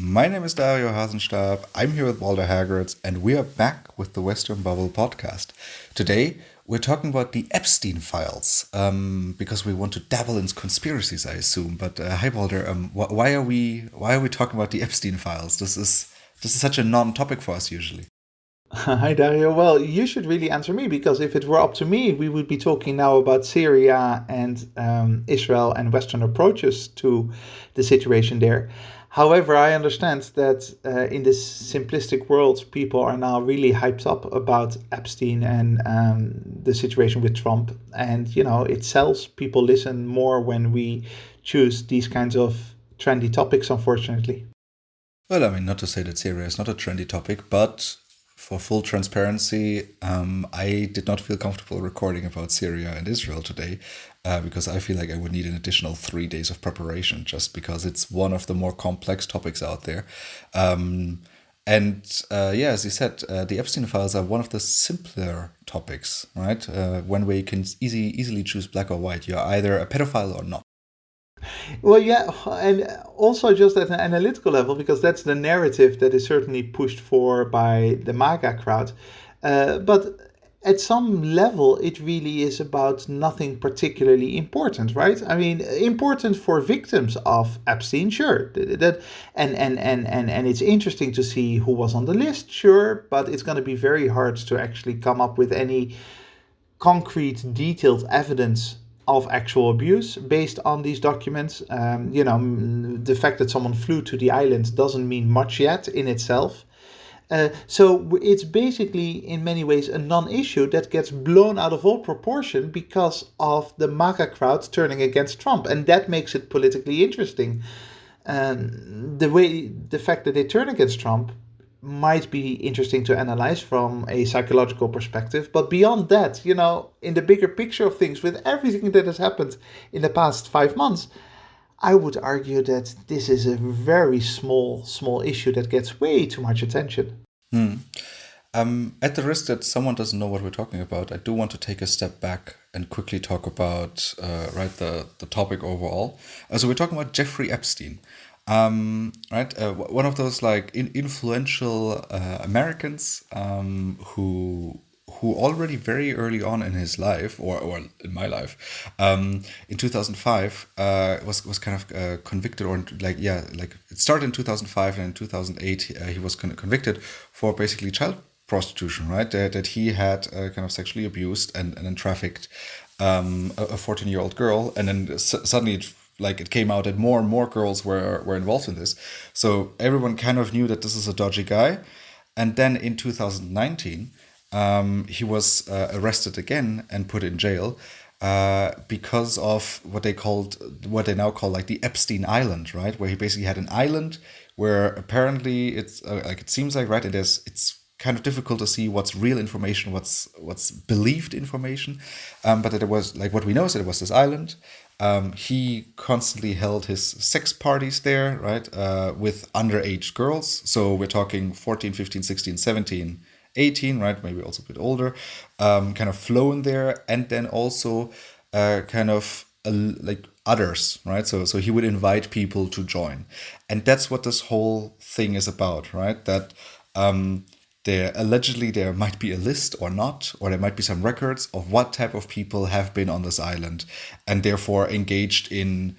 My name is Dario Hasenstab. I'm here with Walter Haggerts, and we are back with the Western Bubble podcast. Today, we're talking about the Epstein files, because we want to dabble in conspiracies, I assume. But hi, Walter. Why are we talking about the Epstein files? This is such a non-topic for us usually. Hi, Dario. Well, you should really answer me because if it were up to me, we would be talking now about Syria and Israel and Western approaches to the situation there. However, I understand that in this simplistic world, people are now really hyped up about Epstein and the situation with Trump. And, it sells. People listen more when we choose these kinds of trendy topics, unfortunately. Well, I mean, not to say that Syria is not a trendy topic, but for full transparency, I did not feel comfortable recording about Syria and Israel today because I feel like I would need an additional 3 days of preparation just because it's one of the more complex topics out there. And as you said, the Epstein files are one of the simpler topics, right? One where you can easily choose black or white. You're either a pedophile or not. Well, yeah, and also just at an analytical level, because that's the narrative that is certainly pushed for by the MAGA crowd. But at some level, it really is about nothing particularly important, right? I mean, important for victims of Epstein, sure. That and it's interesting to see who was on the list, sure, but it's going to be very hard to actually come up with any concrete, detailed evidence of actual abuse based on these documents. The fact that someone flew to the island doesn't mean much yet in itself. So it's basically, in many ways, a non-issue that gets blown out of all proportion because of the MAGA crowd turning against Trump, and that makes it politically interesting. The fact that they turn against Trump might be interesting to analyze from a psychological perspective. But beyond that, in the bigger picture of things, with everything that has happened in the past 5 months, I would argue that this is a very small issue that gets way too much attention. At the risk that someone doesn't know what we're talking about, I do want to take a step back and quickly talk about the topic overall. So we're talking about Jeffrey Epstein, right? One of those like influential Americans who already very early on in his life, or in my life, in 2005, was kind of convicted, or like it started in 2005, and in 2008 he was convicted for basically child prostitution, right? That he had kind of sexually abused and then trafficked a 14-year-old girl, and then suddenly it came out that more and more girls were involved in this. So everyone kind of knew that this is a dodgy guy. And then in 2019, he was arrested again and put in jail because of what they now call like the Epstein Island, right? Where he basically had an island where apparently it's like it seems like, right, it's kind of difficult to see what's real information, what's believed information, but that it was like what we know is that it was this island. He constantly held his sex parties there, right, with underage girls. So we're talking 14, 15, 16, 17, 18, right, maybe also a bit older, kind of flown there, and then also kind of like others, right? So he would invite people to join, and that's what this whole thing is about, right? That there might be a list or not, or there might be some records of what type of people have been on this island, and therefore engaged in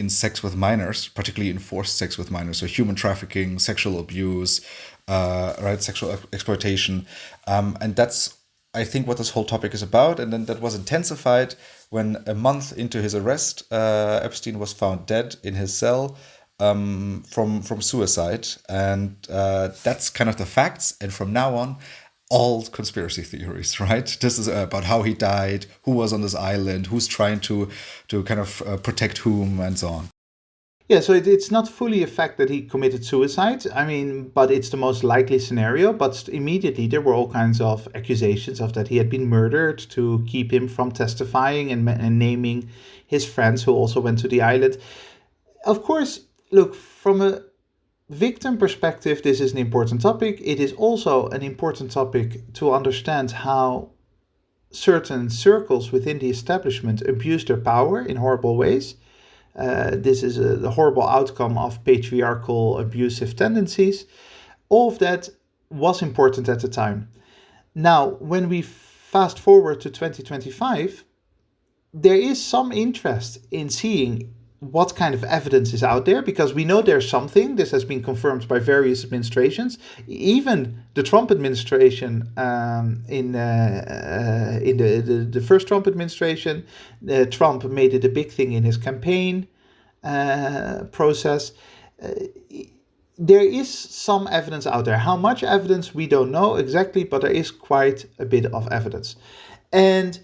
sex with minors, particularly in forced sex with minors, so human trafficking, sexual abuse, right, sexual exploitation, and that's, I think, what this whole topic is about. And then that was intensified when a month into his arrest, Epstein was found dead in his cell from suicide, and that's kind of the facts. And from now on, all conspiracy theories, right? This is about how he died, who was on this island, who's trying to kind of protect whom, and so on. Yeah, so it's not fully a fact that he committed suicide. I mean, but it's the most likely scenario. But immediately there were all kinds of accusations of that he had been murdered to keep him from testifying and naming his friends who also went to the island. Of course, look, from a victim perspective, this is an important topic. It is also an important topic to understand how certain circles within the establishment abuse their power in horrible ways. This is the horrible outcome of patriarchal abusive tendencies. All of that was important at the time. Now, when we fast forward to 2025, there is some interest in seeing what kind of evidence is out there, because we know there's something. This has been confirmed by various administrations, even the Trump administration. In the first Trump administration, Trump made it a big thing in his campaign process. There is some evidence out there. How much evidence, we don't know exactly, but there is quite a bit of evidence. And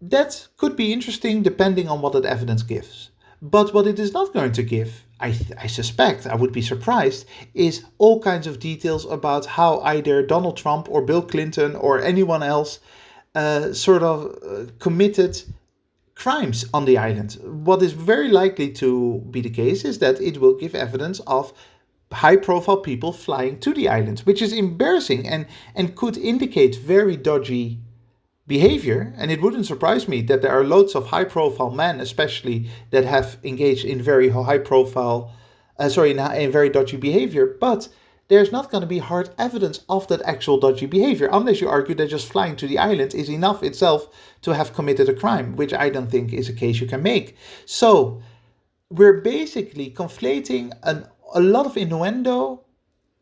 that could be interesting depending on what that evidence gives. But what it is not going to give, I suspect, I would be surprised, is all kinds of details about how either Donald Trump or Bill Clinton or anyone else committed crimes on the island. What is very likely to be the case is that it will give evidence of high-profile people flying to the island, which is embarrassing and could indicate very dodgy behavior. And it wouldn't surprise me that there are loads of high-profile men, especially, that have engaged in very in very dodgy behavior. But there's not going to be hard evidence of that actual dodgy behavior, unless you argue that just flying to the island is enough itself to have committed a crime, which I don't think is a case you can make. So we're basically conflating a lot of innuendo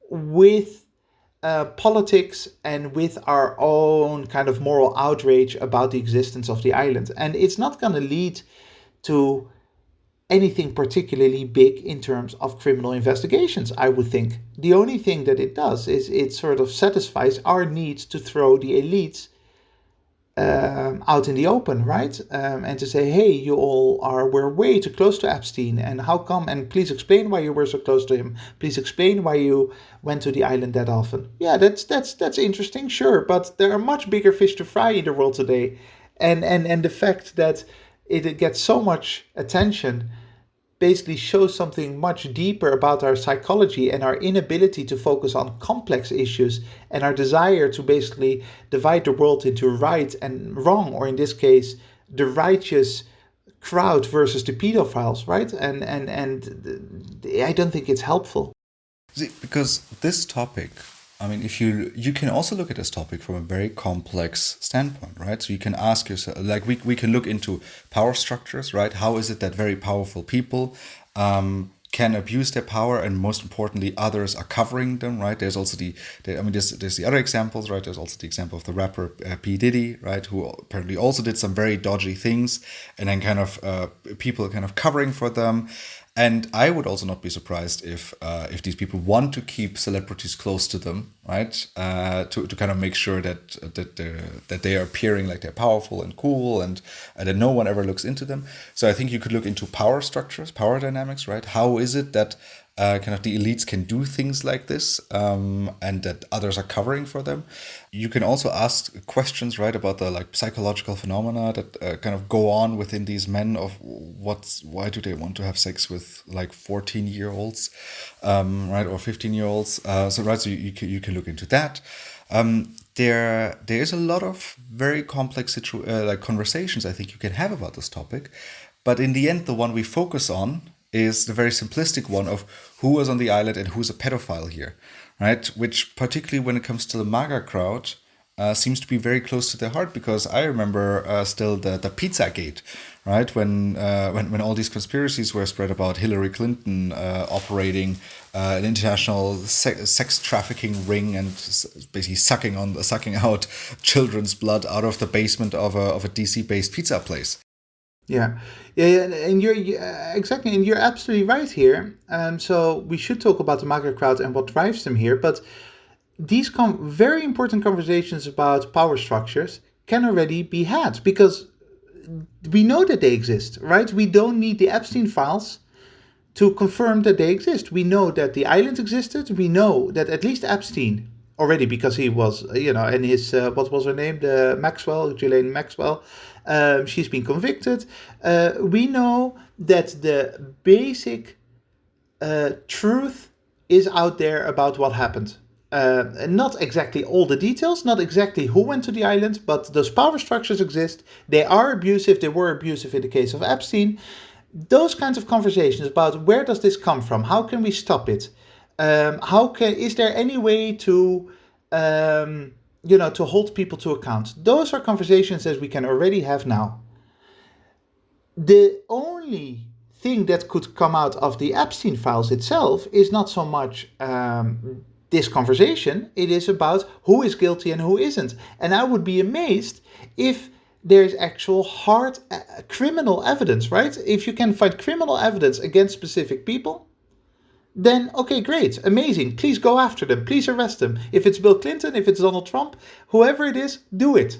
with politics and with our own kind of moral outrage about the existence of the island. And it's not going to lead to anything particularly big in terms of criminal investigations, I would think. The only thing that it does is it sort of satisfies our need to throw the elites out in the open, right? And to say, hey, you all were way too close to Epstein, and how come? And please explain why you were so close to him. Please explain why you went to the island that often. Yeah, that's interesting, sure, but there are much bigger fish to fry in the world today, and the fact that it gets so much attention basically shows something much deeper about our psychology and our inability to focus on complex issues, and our desire to basically divide the world into right and wrong, or in this case, the righteous crowd versus the pedophiles, right? And I don't think it's helpful. See, because this topic, I mean, if you can also look at this topic from a very complex standpoint, right? So you can ask yourself, like we can look into power structures, right? How is it that very powerful people can abuse their power, and most importantly, others are covering them, right? There's also there's the other examples, right? There's also the example of the rapper P. Diddy, right? Who apparently also did some very dodgy things, and then kind of people kind of covering for them. And I would also not be surprised if these people want to keep celebrities close to them, right? To kind of make sure that they are appearing like they're powerful and cool, and that no one ever looks into them. So I think you could look into power structures, power dynamics, right? How is it that kind of the elites can do things like this, and that others are covering for them? You can also ask questions, right, about the like psychological phenomena that kind of go on within these men of why do they want to have sex with like 14-year-olds, right, or 15-year-olds? So you can look into that. There is a lot of very complex like conversations I think you can have about this topic, but in the end, the one we focus on is the very simplistic one of who was on the island and who's a pedophile here, right? Which, particularly when it comes to the MAGA crowd, seems to be very close to their heart, because I remember still the Pizzagate, right? When all these conspiracies were spread about Hillary Clinton operating an international sex trafficking ring and basically sucking out children's blood out of the basement of a DC-based pizza place. Yeah, and you're exactly, and you're absolutely right here. So we should talk about the MAGA crowd and what drives them here. But these very important conversations about power structures can already be had, because we know that they exist, right? We don't need the Epstein files to confirm that they exist. We know that the island existed. We know that at least Epstein already, because he was, and his, what was her name? Ghislaine Maxwell. She's been convicted. We know that the basic truth is out there about what happened. Not exactly all the details, not exactly who went to the island, but those power structures exist. They are abusive. They were abusive in the case of Epstein. Those kinds of conversations about where does this come from? How can we stop it? Is there any way to to hold people to account? Those are conversations that we can already have now. The only thing that could come out of the Epstein files itself is not so much this conversation. It is about who is guilty and who isn't. And I would be amazed if there's actual hard criminal evidence, right? If you can find criminal evidence against specific people, then okay, great, amazing. Please go after them. Please arrest them. If it's Bill Clinton, if it's Donald Trump, whoever it is, do it.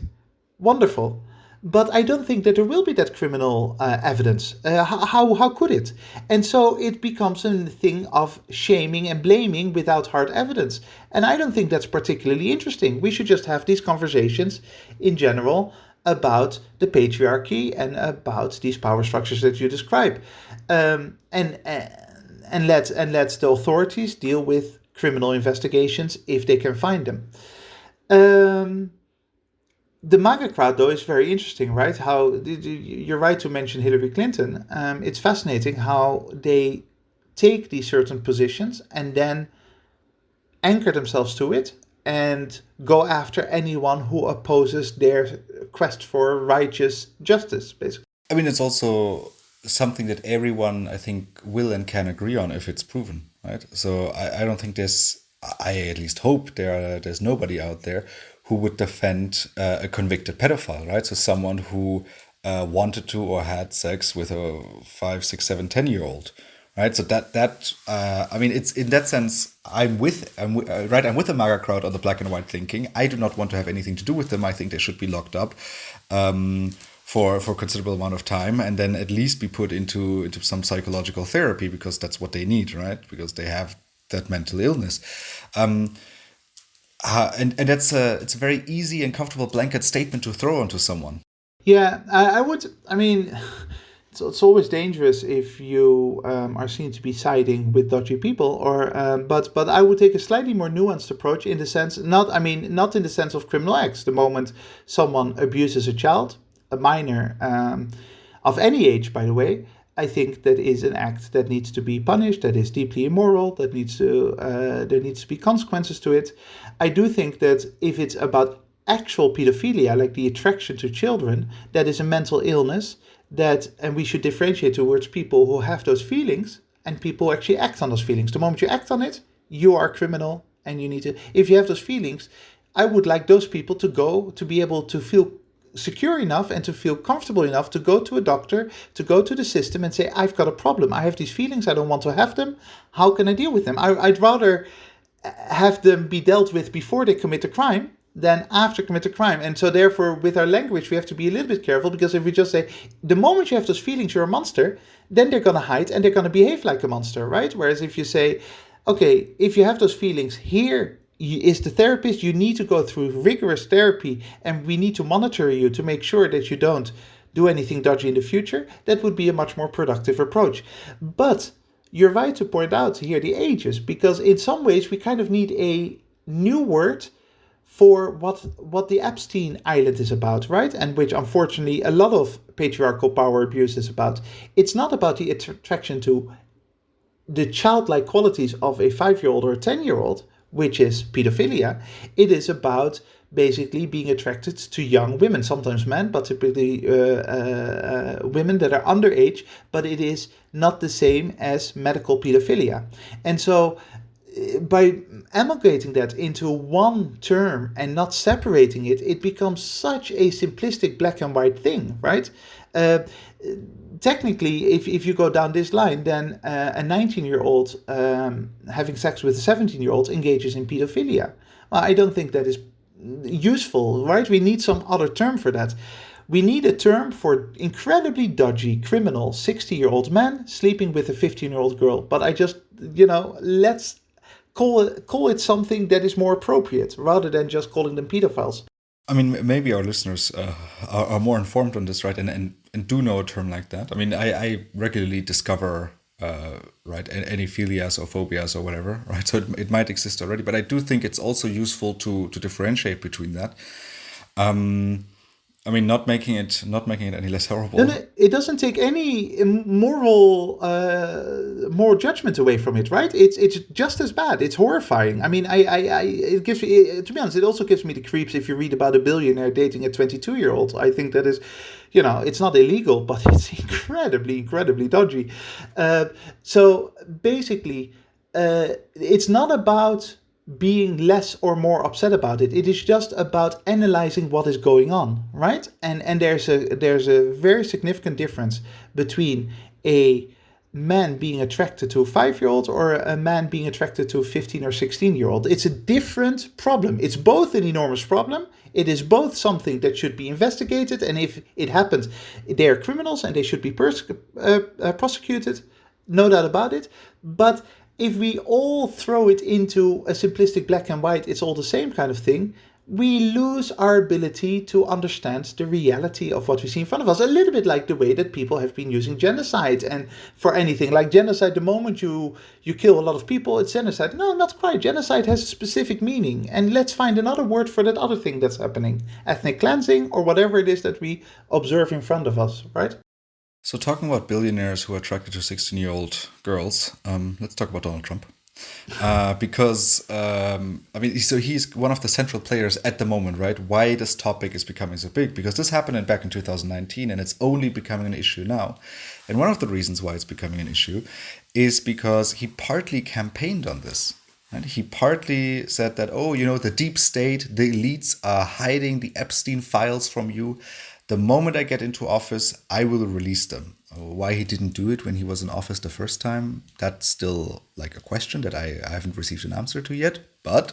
Wonderful. But I don't think that there will be that criminal evidence. How could it? And so it becomes a thing of shaming and blaming without hard evidence. And I don't think that's particularly interesting. We should just have these conversations in general about the patriarchy and about these power structures that you describe, and let the authorities deal with criminal investigations if they can find them. The MAGA crowd, though, is very interesting, right? How you're right to mention Hillary Clinton. It's fascinating how they take these certain positions and then anchor themselves to it and go after anyone who opposes their quest for righteous justice, basically. I mean, it's also something that everyone, I think, will and can agree on if it's proven, right? So I don't think I at least hope there's nobody out there who would defend a convicted pedophile, right? So someone who wanted to or had sex with a 5, 6, 7, 10-year-old, right? So I mean, it's in that sense, I'm with the MAGA crowd on the black and white thinking. I do not want to have anything to do with them. I think they should be locked up for a considerable amount of time, and then at least be put into some psychological therapy, because that's what they need, right? Because they have that mental illness. And it's a very easy and comfortable blanket statement to throw onto someone. Yeah, I would. I mean, it's always dangerous if you are seen to be siding with dodgy people, or but I would take a slightly more nuanced approach in the sense, not in the sense of criminal acts. The moment someone abuses a child, a minor, of any age, by the way, I think that is an act that needs to be punished, that is deeply immoral, that there needs to be consequences to it. I do think that if it's about actual pedophilia, like the attraction to children, that is a mental illness, and we should differentiate towards people who have those feelings and people who actually act on those feelings. The moment you act on it, you are a criminal, and you need to, if you have those feelings, I would like those people to be able to feel secure enough and to feel comfortable enough to go to a doctor, to go to the system and say, I've got a problem. I have these feelings. I don't want to have them. How can I deal with them? I'd rather have them be dealt with before they commit a crime than after commit a crime. And so therefore, with our language, we have to be a little bit careful, because if we just say, the moment you have those feelings, you're a monster, then they're going to hide and they're going to behave like a monster, right? Whereas if you say, okay, if you have those feelings, here is the therapist, you need to go through rigorous therapy and we need to monitor you to make sure that you don't do anything dodgy in the future, that would be a much more productive approach. But you're right to point out here the ages, because in some ways we kind of need a new word for what the Epstein Island is about, right? And which unfortunately a lot of patriarchal power abuse is about. It's not about the attraction to the childlike qualities of a 5-year-old or a 10-year-old, which is pedophilia. It is about basically being attracted to young women, sometimes men, but typically women that are underage, but it is not the same as medical pedophilia. And so by amalgamating that into one term and not separating it, it becomes such a simplistic black and white thing, right? Technically, if you go down this line, then a 19-year-old having sex with a 17-year-old engages in pedophilia. Well, I don't think that is useful, right? We need some other term for that. We need a term for incredibly dodgy, criminal 60-year-old man sleeping with a 15-year-old girl. But I just, let's call it something that is more appropriate rather than just calling them pedophiles. I mean, maybe our listeners are more informed on this, right? And do know a term like that. I mean, I regularly discover, right, any philias or phobias or whatever, right? So it might exist already, but I do think it's also useful to differentiate between that. I mean, not making it any less No, horrible. no, it doesn't take any moral judgment away from it, right? It's just as bad. It's horrifying. I mean, it gives me, to be honest, it also gives me the creeps if you read about a billionaire dating a 22-year-old. I think that is, it's not illegal, but it's incredibly dodgy. Uh, so basically, it's not about being less or more upset about it. It is just about analyzing what is going on, right? And there's a very significant difference between a man being attracted to a 5-year-old or a man being attracted to a 15 or 16-year-old. It's a different problem. It's both an enormous problem. It is both something that should be investigated, and if it happens, they are criminals and they should be prosecuted, no doubt about it. But if we all throw it into a simplistic black and white, it's all the same kind of thing, we lose our ability to understand the reality of what we see in front of us. A little bit like the way that people have been using genocide. And for anything like genocide, the moment you kill a lot of people, it's genocide. No, not quite. Genocide has a specific meaning. And let's find another word for that other thing that's happening. Ethnic cleansing or whatever it is that we observe in front of us, right? So talking about billionaires who are attracted to 16-year-old girls, let's talk about Donald Trump. Because I mean, so he's one of the central players at the moment, right? Why this topic is becoming so big? Because this happened back in 2019, and it's only becoming an issue now. And one of the reasons why it's becoming an issue is because he partly campaigned on this. And he partly said that, oh, the deep state, the elites are hiding the Epstein files from you. The moment I get into office, I will release them. Why he didn't do it when he was in office the first time, that's still like a question that I haven't received an answer to yet. But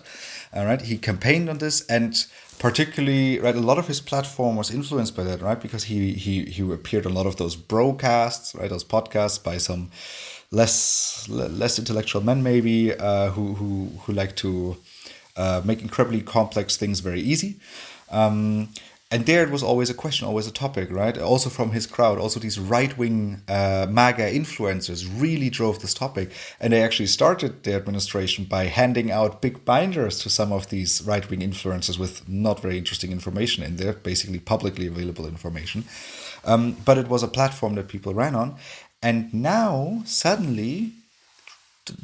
all right, he campaigned on this, and particularly, right, a lot of his platform was influenced by that, right? Because he appeared on a lot of those broadcasts, right, those podcasts by some less intellectual men, maybe, who like to make incredibly complex things very easy. And there it was always a question, always a topic, right? Also from his crowd, also these right-wing MAGA influencers really drove this topic. And they actually started their administration by handing out big binders to some of these right-wing influencers with not very interesting information in there, basically publicly available information. But it was a platform that people ran on. And now, suddenly,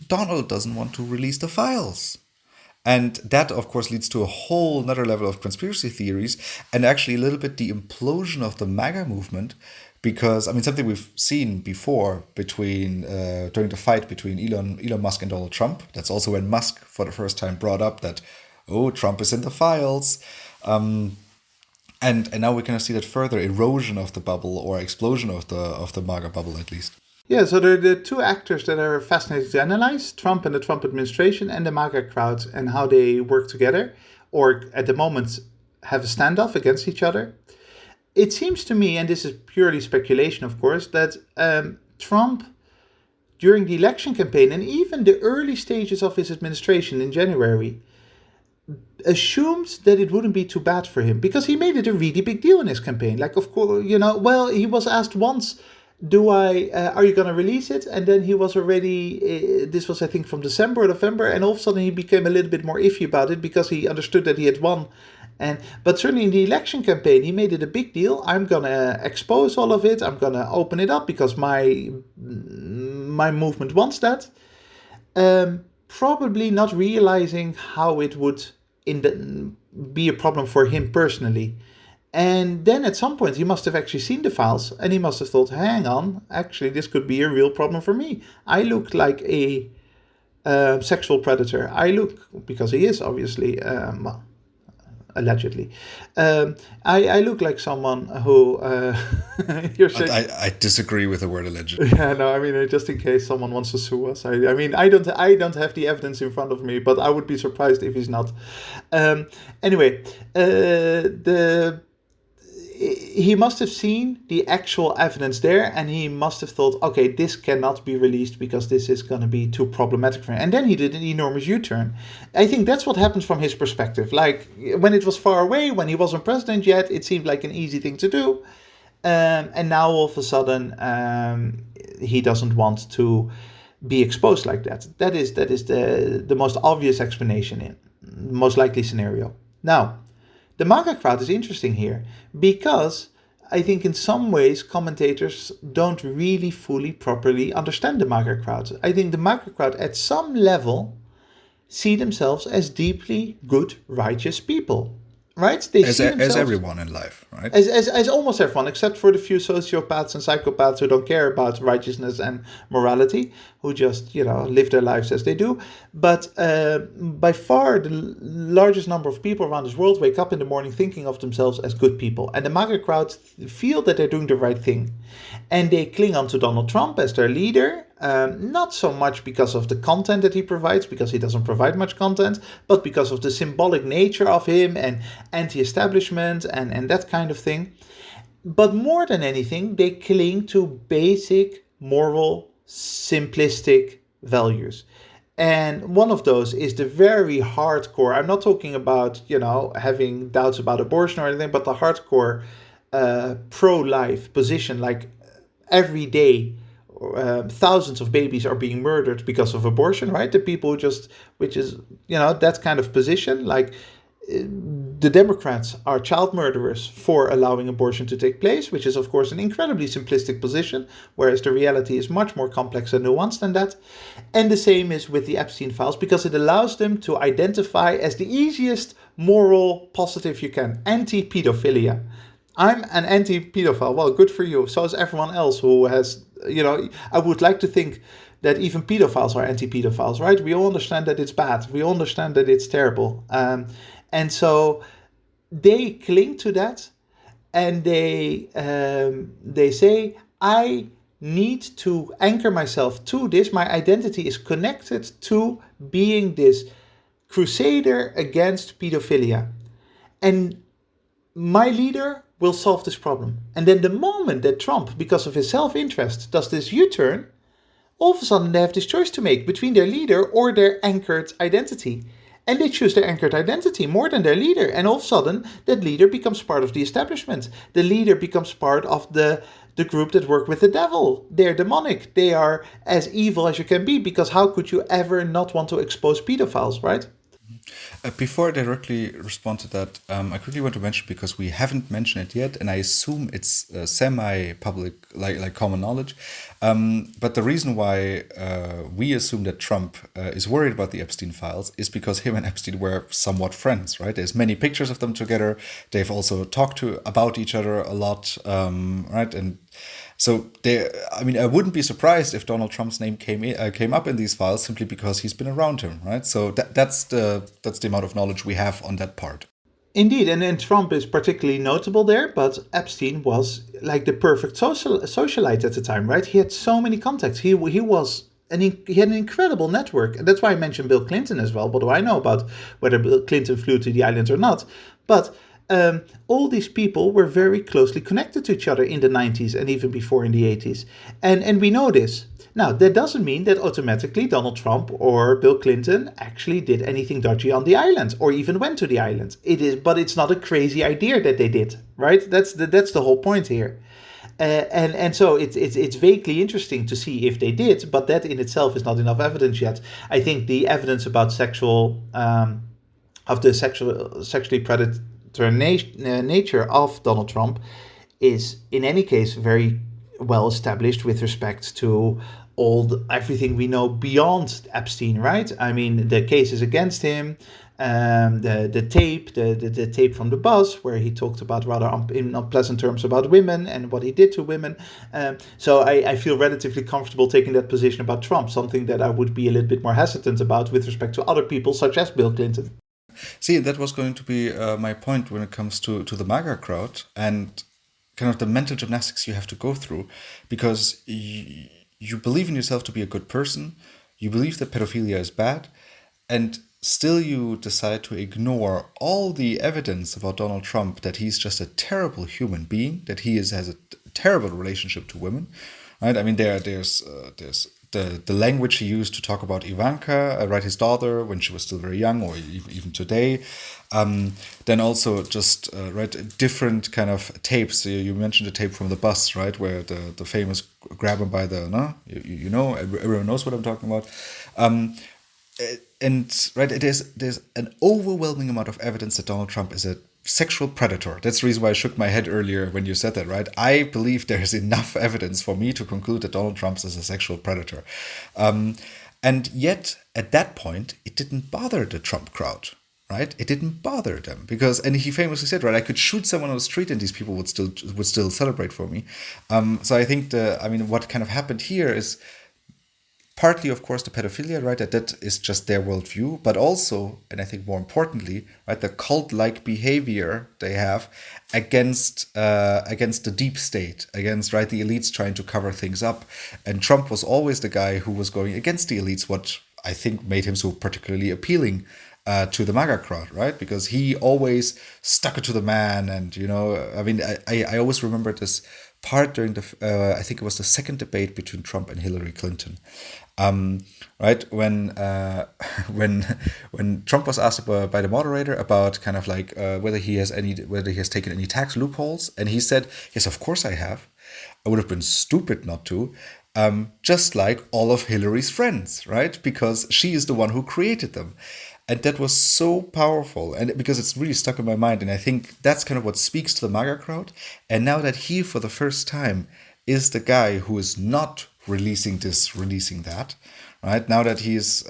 Donald doesn't want to release the files. And that, of course, leads to a whole another level of conspiracy theories and actually a little bit the implosion of the MAGA movement. Because, I mean, something we've seen before during the fight between Elon Musk and Donald Trump. That's also when Musk, for the first time, brought up that, oh, Trump is in the files. And now we kind of see that further erosion of the bubble or explosion of the MAGA bubble, at least. Yeah, so there are the two actors that are fascinating to analyze, Trump and the Trump administration and the MAGA crowd and how they work together, or at the moment have a standoff against each other. It seems to me, and this is purely speculation, of course, that Trump, during the election campaign and even the early stages of his administration in January, assumed that it wouldn't be too bad for him because he made it a really big deal in his campaign. Like, of course, he was asked once, are you going to release it? And then he was already, this was I think from December or November, and all of a sudden he became a little bit more iffy about it because he understood that he had won. But certainly in the election campaign, he made it a big deal. I'm going to expose all of it. I'm going to open it up because my movement wants that. Probably not realizing how it would be a problem for him personally. And then at some point he must have actually seen the files and he must have thought, hang on, actually this could be a real problem for me. I look like a sexual predator. Because he is obviously, allegedly. I look like someone who... you're saying, I disagree with the word allegedly. yeah, no, I mean, just in case someone wants to sue us. I mean, I don't have the evidence in front of me, but I would be surprised if he's not. Anyway, he must have seen the actual evidence there and he must have thought, okay, this cannot be released because this is going to be too problematic for him. And then he did an enormous U-turn. I think that's what happens from his perspective. Like when it was far away, when he wasn't president yet, it seemed like an easy thing to do. And now all of a sudden he doesn't want to be exposed like that. That is the most obvious explanation, in most likely scenario. Now, The MAGA crowd is interesting here because I think in some ways commentators don't really fully properly understand the MAGA crowd. I think the MAGA crowd at some level see themselves as deeply good, righteous people, right? They see As themselves everyone in life, right? as almost everyone, except for the few sociopaths and psychopaths who don't care about righteousness and morality, who just, live their lives as they do. But by far, the largest number of people around this world wake up in the morning thinking of themselves as good people. And the MAGA crowd feel that they're doing the right thing. And they cling on to Donald Trump as their leader, not so much because of the content that he provides, because he doesn't provide much content, but because of the symbolic nature of him and anti-establishment and that kind of thing. But more than anything, they cling to basic moral, simplistic values. And one of those is the very hardcore. I'm not talking about, having doubts about abortion or anything, but the hardcore pro-life position, like every day thousands of babies are being murdered because of abortion, right? The people who just, which is, that kind of position, like the Democrats are child murderers for allowing abortion to take place, which is, of course, an incredibly simplistic position, whereas the reality is much more complex and nuanced than that. And the same is with the Epstein files, because it allows them to identify as the easiest moral positive you can, anti-pedophilia. I'm an anti-pedophile. Well, good for you. So is everyone else who has, I would like to think that even pedophiles are anti-pedophiles, right? We all understand that it's bad. We all understand that it's terrible. And so they cling to that, and they say, I need to anchor myself to this. My identity is connected to being this crusader against pedophilia. And my leader will solve this problem. And then the moment that Trump, because of his self-interest, does this U-turn, all of a sudden they have this choice to make between their leader or their anchored identity. And they choose their anchored identity more than their leader. And all of a sudden, that leader becomes part of the establishment. The leader becomes part of the group that work with the devil. They're demonic. They are as evil as you can be, because how could you ever not want to expose pedophiles, right? Before I directly respond to that, I quickly want to mention, because we haven't mentioned it yet, and I assume it's semi-public, like common knowledge. But the reason why we assume that Trump is worried about the Epstein files is because him and Epstein were somewhat friends, right? There's many pictures of them together. They've also talked about each other a lot, right? And so I wouldn't be surprised if Donald Trump's name came up in these files simply because he's been around him, right? So that's the amount of knowledge we have on that part. Indeed, and Trump is particularly notable there, but Epstein was like the perfect socialite at the time, right? He had so many contacts. He had an incredible network. And that's why I mentioned Bill Clinton as well. What do I know about whether Bill Clinton flew to the islands or not? But all these people were very closely connected to each other in the 90s and even before in the 80s. And we know this. Now, that doesn't mean that automatically Donald Trump or Bill Clinton actually did anything dodgy on the island or even went to the island. But it's not a crazy idea that they did, right? That's the whole point here. And so it's vaguely interesting to see if they did, but that in itself is not enough evidence yet. I think the evidence about sexually predatory nature of Donald Trump is in any case very well established with respect to everything we know beyond Epstein, right? I mean, the cases against him, the tape from the bus where he talked about rather in unpleasant terms about women and what he did to women. So I feel relatively comfortable taking that position about Trump, something that I would be a little bit more hesitant about with respect to other people such as Bill Clinton. See, that was going to be my point when it comes to the MAGA crowd and kind of the mental gymnastics you have to go through, because you believe in yourself to be a good person, you believe that pedophilia is bad, and still you decide to ignore all the evidence about Donald Trump that he's just a terrible human being, that he has a terrible relationship to women, right? I mean, there's the language he used to talk about Ivanka, right, his daughter, when she was still very young, or even today. Then also just different kind of tapes. You mentioned the tape from the bus, right, where the famous grab him by the everyone knows what I'm talking about. And right, there's an overwhelming amount of evidence that Donald Trump is a sexual predator. That's the reason why I shook my head earlier when you said that, right? I believe there is enough evidence for me to conclude that Donald Trump is a sexual predator. And yet, at that point, it didn't bother the Trump crowd, right? It didn't bother them because, and he famously said, right, I could shoot someone on the street and these people would still celebrate for me. So I think what kind of happened here is partly, of course, the pedophilia, right? That is just their worldview, but also, and I think more importantly, right, the cult-like behavior they have against the deep state, against, right, the elites trying to cover things up. And Trump was always the guy who was going against the elites, what I think made him so particularly appealing to the MAGA crowd, right? Because he always stuck it to the man, and I always remember this part during I think it was the second debate between Trump and Hillary Clinton. Right, when Trump was asked by the moderator about kind of like whether he has taken any tax loopholes, and he said, yes, of course I have. I would have been stupid not to. Just like all of Hillary's friends, right? Because she is the one who created them. And that was so powerful, and because it's really stuck in my mind. And I think that's kind of what speaks to the MAGA crowd. And now that he, for the first time, is the guy who is not releasing this, releasing that, right? Now that he's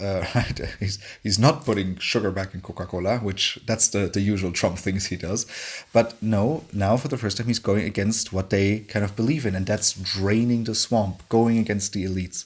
he's not putting sugar back in Coca-Cola, which that's the usual Trump things he does. But no, now for the first time, he's going against what they kind of believe in, and that's draining the swamp, going against the elites.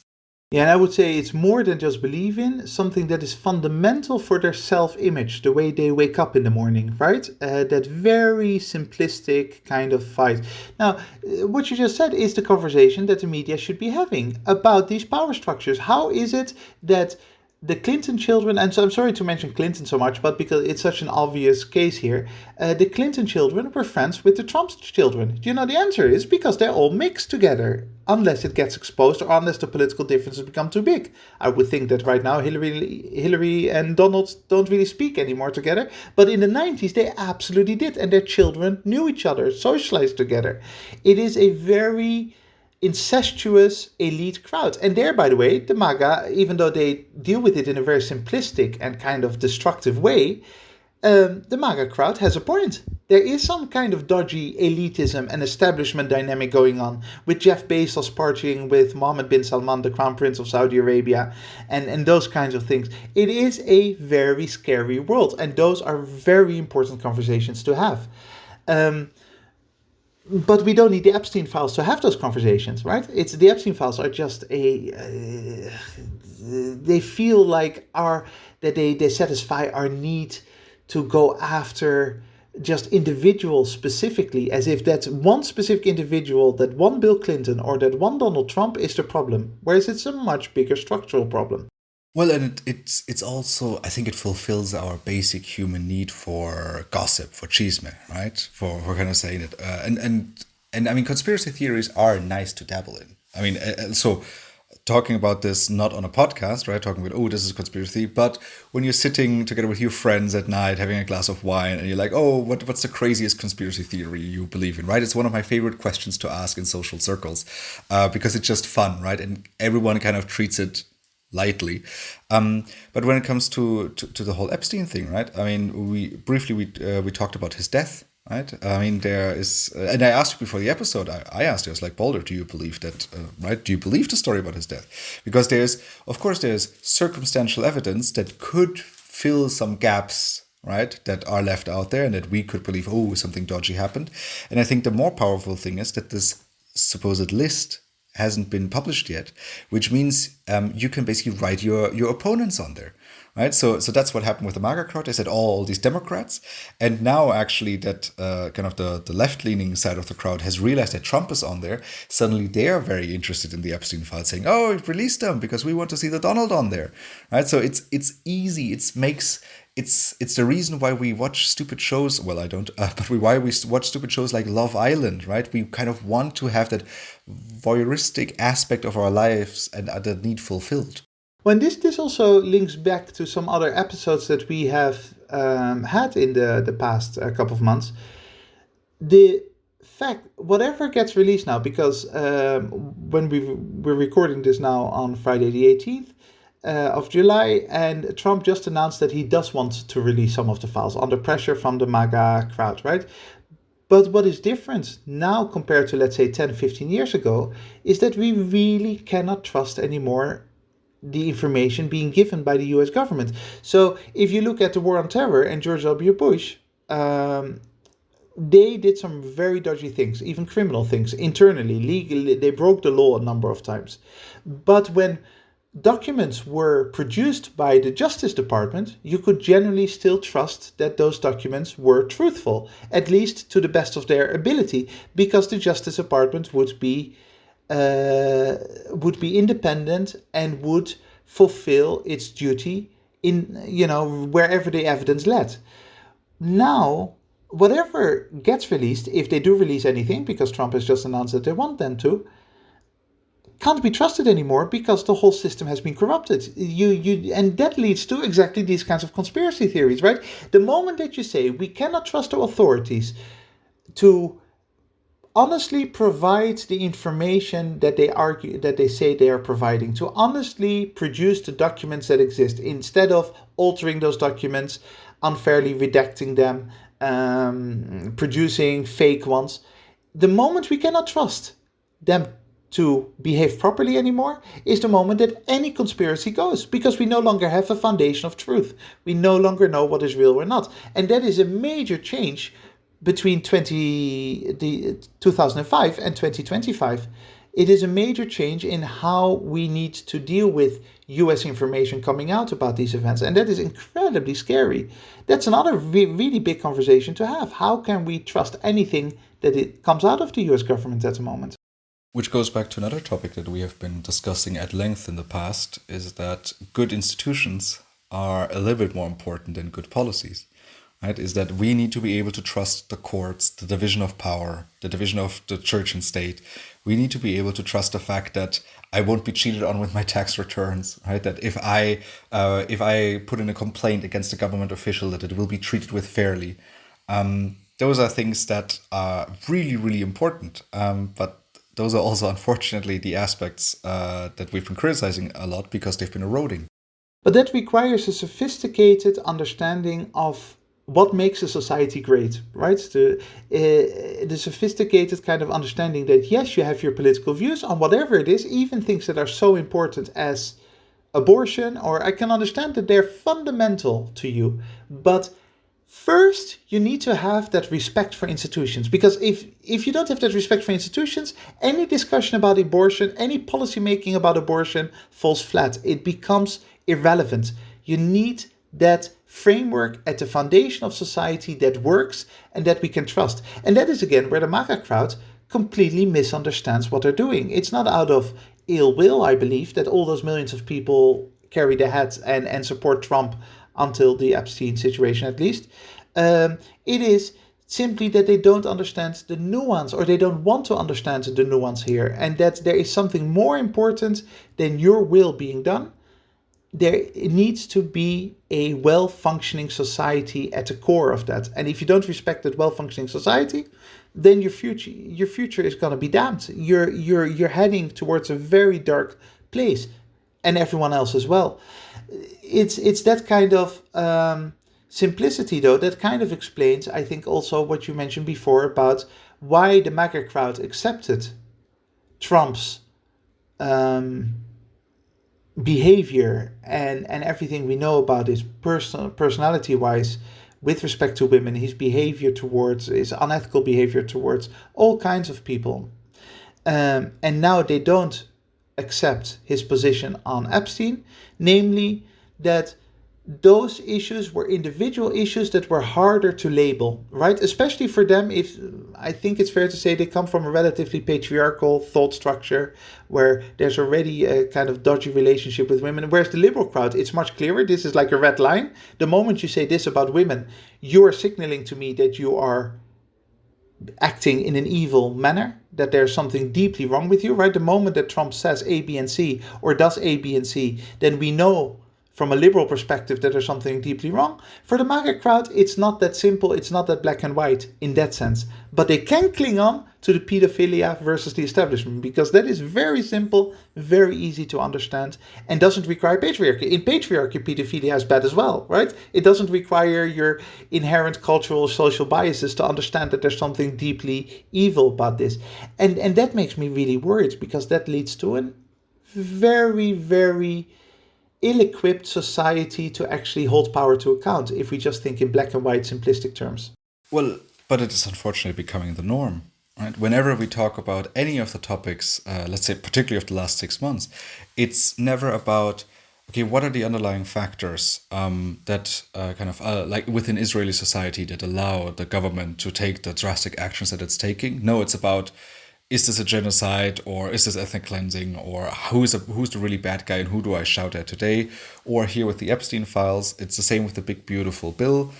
Yeah, and I would say it's more than just believe in, something that is fundamental for their self-image, the way they wake up in the morning, right? That very simplistic kind of fight. Now, what you just said is the conversation that the media should be having about these power structures. How is it that the Clinton children, and so I'm sorry to mention Clinton so much, but because it's such an obvious case here, the Clinton children were friends with the Trump children. Do you know the answer is because they're all mixed together, unless it gets exposed or unless the political differences become too big. I would think that right now Hillary and Donald don't really speak anymore together, but in the 90s they absolutely did, and their children knew each other, socialized together. It is a very incestuous elite crowd. And there, by the way, the MAGA, even though they deal with it in a very simplistic and kind of destructive way, the MAGA crowd has a point. There is some kind of dodgy elitism and establishment dynamic going on, with Jeff Bezos partying with Mohammed bin Salman, the Crown Prince of Saudi Arabia, and those kinds of things. It is a very scary world, and those are very important conversations to have. But we don't need the Epstein files to have those conversations, right? It's the Epstein files are just they feel like they satisfy our need to go after just individuals specifically, as if that one specific individual, that one Bill Clinton or that one Donald Trump is the problem, whereas it's a much bigger structural problem. Well, and it's also, I think it fulfills our basic human need for gossip, for chisme, right? For kind of saying it. And I mean, conspiracy theories are nice to dabble in. I mean, so talking about this not on a podcast, right? Talking about, oh, this is conspiracy, but when you're sitting together with your friends at night, having a glass of wine, and you're like, oh, what's the craziest conspiracy theory you believe in, right? It's one of my favorite questions to ask in social circles, because it's just fun, right? And everyone kind of treats it lightly. But when it comes to the whole Epstein thing, right? I mean, we talked about his death, right? I mean, there is, and I asked you before the episode, I asked you, I was like, Boulder, do you believe that, right? Do you believe the story about his death? Because there's circumstantial evidence that could fill some gaps, right, that are left out there and that we could believe, oh, something dodgy happened. And I think the more powerful thing is that this supposed list hasn't been published yet, which means you can basically write your opponents on there, right? So that's what happened with the MAGA crowd. They said, all these Democrats, and now actually that kind of the left-leaning side of the crowd has realized that Trump is on there. Suddenly they are very interested in the Epstein file, saying, oh, release them because we want to see the Donald on there, right? So it's easy. It's the reason why we watch stupid shows. Well, I don't, but why we watch stupid shows like Love Island, right? We kind of want to have that voyeuristic aspect of our lives and that need fulfilled. Well, this also links back to some other episodes that we have had in the past couple of months. The fact, whatever gets released now, because when we're recording this now on Friday the 18th, of July, and Trump just announced that he does want to release some of the files under pressure from the MAGA crowd, right? But what is different now compared to, let's say, 10, 15 years ago, is that we really cannot trust anymore the information being given by the US government. So if you look at the war on terror and George W. Bush, they did some very dodgy things, even criminal things, internally, legally. They broke the law a number of times. But when documents were produced by the Justice Department, you could generally still trust that those documents were truthful, at least to the best of their ability, because the Justice Department would be independent and would fulfill its duty in wherever the evidence led. Now, whatever gets released, if they do release anything, because Trump has just announced that they want them to, can't be trusted anymore because the whole system has been corrupted. And that leads to exactly these kinds of conspiracy theories, right? The moment that you say we cannot trust the authorities to honestly provide the information that they say they are providing, to honestly produce the documents that exist, instead of altering those documents, unfairly redacting them, producing fake ones, the moment we cannot trust them to behave properly anymore is the moment that any conspiracy goes, because we no longer have a foundation of truth. We no longer know what is real or not. And that is a major change between 2005 and 2025. It is a major change in how we need to deal with US information coming out about these events. And that is incredibly scary. That's another really big conversation to have. How can we trust anything that it comes out of the US government at the moment? Which goes back to another topic that we have been discussing at length in the past, is that good institutions are a little bit more important than good policies, right? Is that we need to be able to trust the courts, the division of power, the division of the church and state. We need to be able to trust the fact that I won't be cheated on with my tax returns, right? That if I put in a complaint against a government official, that it will be treated with fairly. Those are things that are really, really important. But those are also, unfortunately, the aspects that we've been criticizing a lot because they've been eroding. But that requires a sophisticated understanding of what makes a society great, right? The sophisticated kind of understanding that, yes, you have your political views on whatever it is, even things that are so important as abortion, or I can understand that they're fundamental to you, but first, you need to have that respect for institutions, because if you don't have that respect for institutions, any discussion about abortion, any policy making about abortion falls flat. It becomes irrelevant. You need that framework at the foundation of society that works and that we can trust. And that is, again, where the MAGA crowd completely misunderstands what they're doing. It's not out of ill will, I believe, that all those millions of people carry their hats and support Trump until the Epstein situation, at least. It is simply that they don't understand the nuance, or they don't want to understand the nuance here, and that there is something more important than your will being done. There needs to be a well-functioning society at the core of that. And if you don't respect that well-functioning society, then your future is going to be damned. You're heading towards a very dark place, and everyone else as well. It's that kind of simplicity, though, that kind of explains, I think, also what you mentioned before about why the MAGA crowd accepted Trump's behavior and everything we know about his personality-wise with respect to women, his behavior towards, his unethical behavior towards all kinds of people. And now they don't accept his position on Epstein, namely that those issues were individual issues that were harder to label, right? Especially for them, if I think it's fair to say they come from a relatively patriarchal thought structure where there's already a kind of dodgy relationship with women. Whereas the liberal crowd, it's much clearer. This is like a red line. The moment you say this about women, you are signaling to me that you are acting in an evil manner, that there's something deeply wrong with you, right? The moment that Trump says A, B, and C, or does A, B, and C, then we know from a liberal perspective that there's something deeply wrong. For the MAGA crowd, it's not that simple, it's not that black and white in that sense. But they can cling on to the pedophilia versus the establishment, because that is very simple, very easy to understand, and doesn't require patriarchy. In patriarchy, pedophilia is bad as well, right? It doesn't require your inherent cultural, social biases to understand that there's something deeply evil about this. And that makes me really worried, because that leads to a very, very ill-equipped society to actually hold power to account, if we just think in black and white simplistic terms. Well, but it is unfortunately becoming the norm, right? Whenever we talk about any of the topics, let's say particularly of the last 6 months, it's never about, okay, what are the underlying factors that like within Israeli society that allow the government to take the drastic actions that it's taking? No, it's about, is this a genocide, or is this ethnic cleansing, or who's the really bad guy and who do I shout at today? Or here with the Epstein files, it's the same with the big beautiful bill,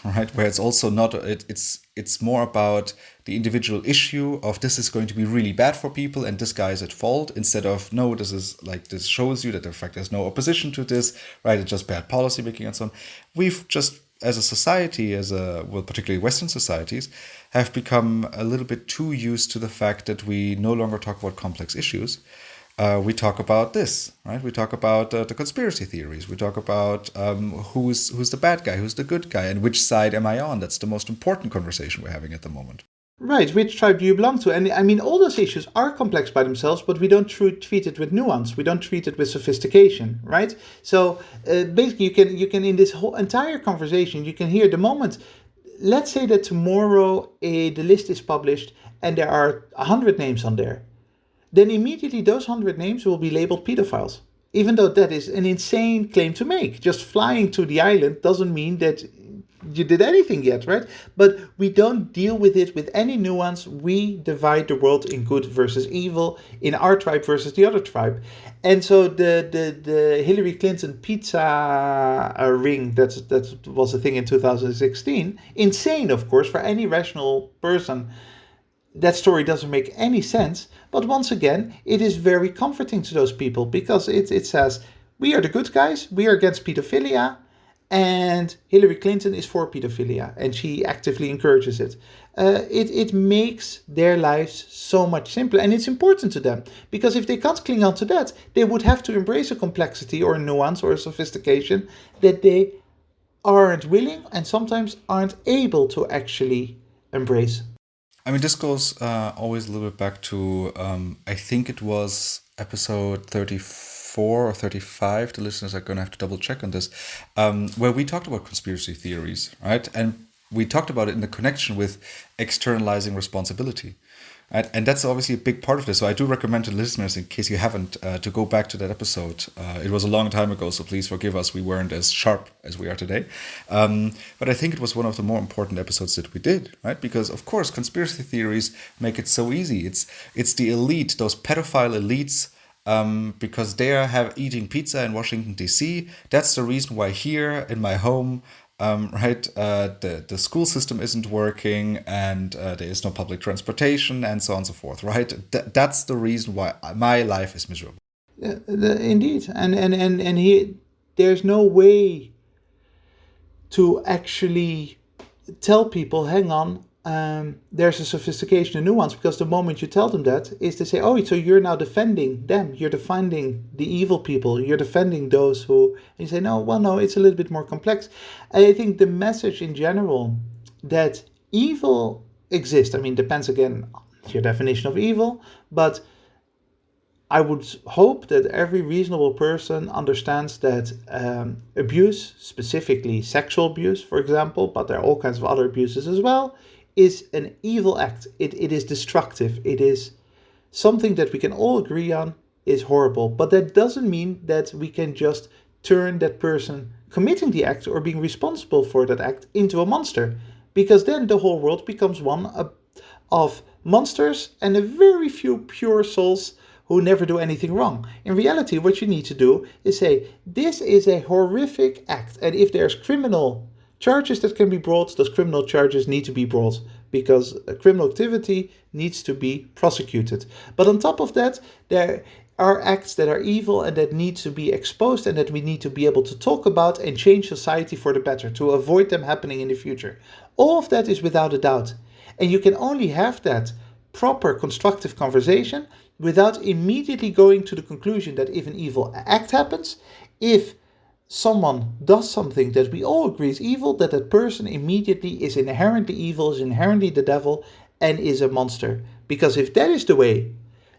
right? Where it's also not, it's more about the individual issue of this is going to be really bad for people and this guy is at fault, instead of, no, this is like, this shows you that in fact there's no opposition to this, right? It's just bad policy making and so on. We've just, as a society, particularly Western societies, have become a little bit too used to the fact that we no longer talk about complex issues. We talk about this, right? We talk about the conspiracy theories. We talk about who's the bad guy, who's the good guy, and which side am I on? That's the most important conversation we're having at the moment. Right, which tribe do you belong to? And I mean, all those issues are complex by themselves, but we don't treat it with nuance. We don't treat it with sophistication, right? So basically, you can in this whole entire conversation, you can hear the moment. Let's say that tomorrow the list is published and there are 100 names on there. Then immediately those 100 names will be labeled pedophiles. Even though that is an insane claim to make. Just flying to the island doesn't mean that you did anything yet, right? But we don't deal with it with any nuance. We divide the world in good versus evil, in our tribe versus the other tribe. And so the Hillary Clinton pizza ring, that was a thing in 2016, insane, of course, for any rational person. That story doesn't make any sense. But once again, it is very comforting to those people, because it says, we are the good guys, we are against pedophilia, and Hillary Clinton is for pedophilia, and she actively encourages it. It makes their lives so much simpler, and it's important to them, because if they can't cling on to that, they would have to embrace a complexity or a nuance or a sophistication that they aren't willing and sometimes aren't able to actually embrace. I mean, this goes always a little bit back to, I think it was episode 34 or 35. The listeners are going to have to double check on this, where we talked about conspiracy theories, right? And we talked about it in the connection with externalizing responsibility. Right? And that's obviously a big part of this. So I do recommend to listeners, in case you haven't, to go back to that episode. It was a long time ago, so please forgive us. We weren't as sharp as we are today. But I think it was one of the more important episodes that we did, right? Because, of course, conspiracy theories make it so easy. It's the elite, those pedophile elites, because they are eating pizza in Washington, D.C. That's the reason why here in my home, the school system isn't working, and there is no public transportation, and so on and so forth, right? That's the reason why my life is miserable. Indeed, and he, there's no way to actually tell people, hang on, there's a sophistication and nuance, because the moment you tell them that is to say, oh, so you're now defending them, you're defending the evil people, you're defending those who, and you say, no, it's a little bit more complex. I think the message in general that evil exists, I mean, depends again on your definition of evil, but I would hope that every reasonable person understands that abuse, specifically sexual abuse, for example, but there are all kinds of other abuses as well, is an evil act. It is destructive. It is something that we can all agree on is horrible. But that doesn't mean that we can just turn that person committing the act or being responsible for that act into a monster. Because then the whole world becomes one of monsters and a very few pure souls who never do anything wrong. In reality, what you need to do is say, this is a horrific act. And if there's criminal charges that can be brought, those criminal charges need to be brought, because criminal activity needs to be prosecuted. But on top of that, there are acts that are evil and that need to be exposed and that we need to be able to talk about and change society for the better to avoid them happening in the future. All of that is without a doubt. And you can only have that proper constructive conversation without immediately going to the conclusion that if an evil act happens, if someone does something that we all agree is evil, that that person immediately is inherently evil, is inherently the devil, and is a monster. Because if that is the way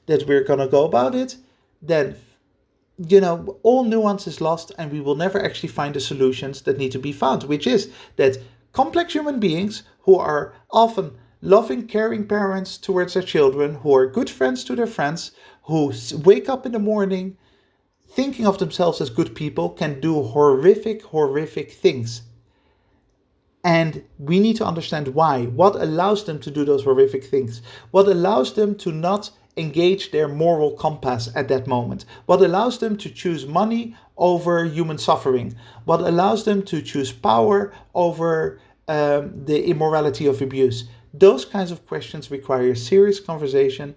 that we're going to go about it, then, all nuance is lost and we will never actually find the solutions that need to be found, which is that complex human beings who are often loving, caring parents towards their children, who are good friends to their friends, who wake up in the morning thinking of themselves as good people, can do horrific things. And we need to understand why. What allows them to do those horrific things? What allows them to not engage their moral compass at that moment? What allows them to choose money over human suffering? What allows them to choose power over the immorality of abuse? Those kinds of questions require serious conversation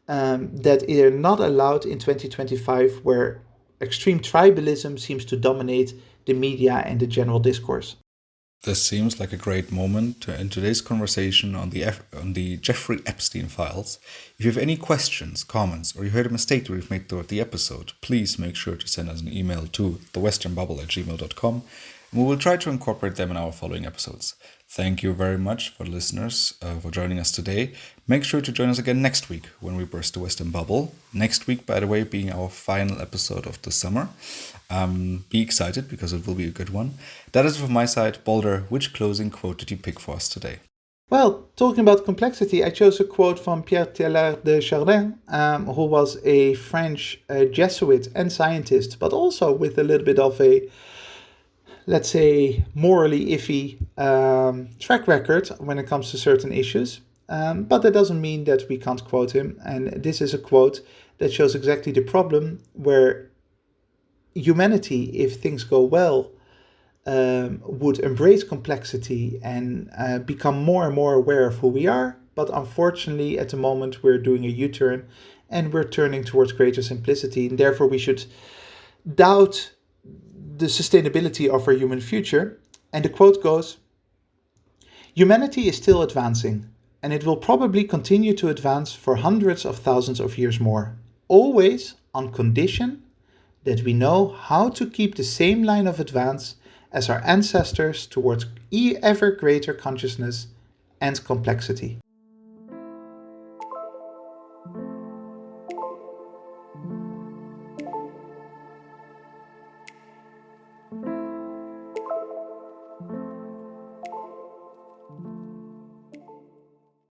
that are not allowed in 2025, where extreme tribalism seems to dominate the media and the general discourse. This seems like a great moment to end today's conversation on the Jeffrey Epstein files. If you have any questions, comments, or you heard a mistake that we've made throughout the episode, please make sure to send us an email to thewesternbubble@gmail.com, and we will try to incorporate them in our following episodes. Thank you very much for listeners for joining us today. Make sure to join us again next week when we burst the Western bubble. Next week, by the way, being our final episode of the summer. Be excited because it will be a good one. That is from my side. Boulder, which closing quote did you pick for us today? Well, talking about complexity, I chose a quote from Pierre Teilhard de Chardin, who was a French Jesuit and scientist, but also with a little bit of a, let's say, morally iffy track record when it comes to certain issues. But that doesn't mean that we can't quote him. And this is a quote that shows exactly the problem where humanity, if things go well, would embrace complexity and become more and more aware of who we are. But unfortunately, at the moment, we're doing a U-turn and we're turning towards greater simplicity. And therefore, we should doubt the sustainability of our human future. And the quote goes, "Humanity is still advancing, and it will probably continue to advance for hundreds of thousands of years more, always on condition that we know how to keep the same line of advance as our ancestors towards ever greater consciousness and complexity."